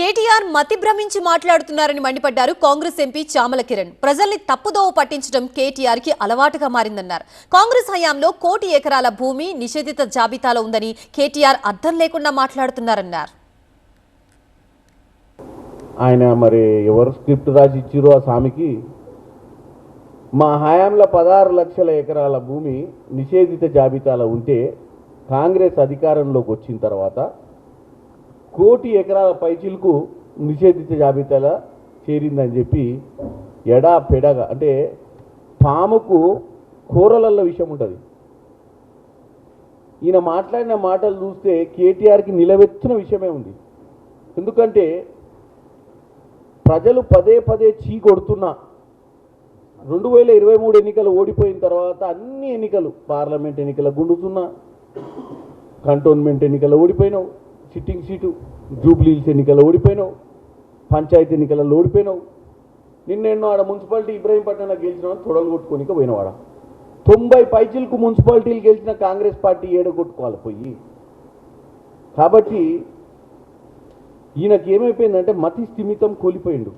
కేటీఆర్ మతి భ్రమించి మాట్లాడుతున్నారని మండిపడ్డారు కాంగ్రెస్ ఎంపీ చామల కిరణ్. ప్రజల్ని తప్పుదోవ పట్టించడం కేటీఆర్ కి అలవాటుగా మారిందన్నారు. కాంగ్రెస్ హయాంలో 1 కోటి ఎకరాల భూమి నిషేధిత జాబితాలో ఉందని కేటీఆర్ అర్థం లేకుండా మాట్లాడుతున్నారన్నారు. ఆయన మరి ఎవరు స్క్రిప్ట్ రాసి ఇచ్చిరో ఆ స్వామికి మా హయాంలో 16 లక్షల ఎకరాల భూమి నిషేధిత జాబితాలో ఉంటే కాంగ్రెస్ అధికారంలోకి వచ్చిన తర్వాత 1 కోటి ఎకరాల పైచిలకు నిషేధిత జాబితాలో చేరిందని చెప్పి ఎడా పెడగా అంటే పాముకు కూరలల్ల విషయం ఉంటుంది. ఈయన మాట్లాడిన మాటలు చూస్తే కేటీఆర్కి నిలవెచ్చిన విషయమే ఉంది. ఎందుకంటే ప్రజలు పదే పదే చీ కొడుతున్నా 2023 ఎన్నికలు ఓడిపోయిన తర్వాత అన్ని ఎన్నికలు పార్లమెంట్ ఎన్నికల గుండుతున్నా, కంటోన్మెంట్ ఎన్నికలు ఓడిపోయినావు, సిట్టింగ్ సీటు జూబ్లీహిల్స్ ఎన్నికల్లో ఓడిపోయినావు, పంచాయతీ ఎన్నికలలో ఓడిపోయినావు. నిన్నెన్నో ఆడ మున్సిపాలిటీ ఇబ్రహీంపట్నంలో గెలిచిన తొడలు కొట్టుకోనిక పోయినవాడ 90 పైచిలకు మున్సిపాలిటీలు గెలిచిన కాంగ్రెస్ పార్టీ ఏడగొట్టుకోవాలి పోయి. కాబట్టి ఈయనకి ఏమైపోయిందంటే మతి స్థిమితం కోల్పోయిండు.